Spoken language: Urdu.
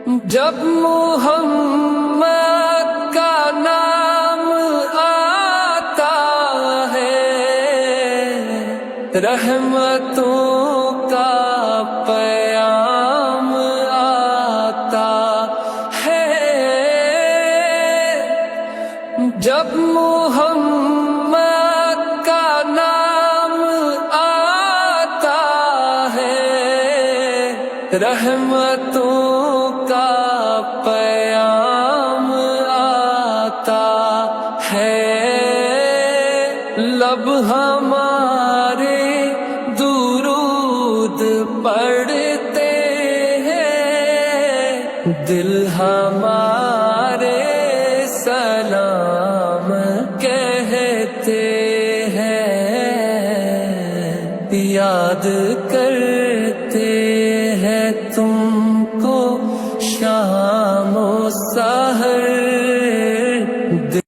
جب محمد کا نام آتا ہے رحمتوں کا پیام آتا ہے، جب محمد کا نام آتا ہے رحمتوں کا پیام آتا ہے، لب ہمارے درود پڑھتے ہیں، دل ہمارے سلام کہتے ہیں، یاد کرتے ہیں تم کو شام و سحر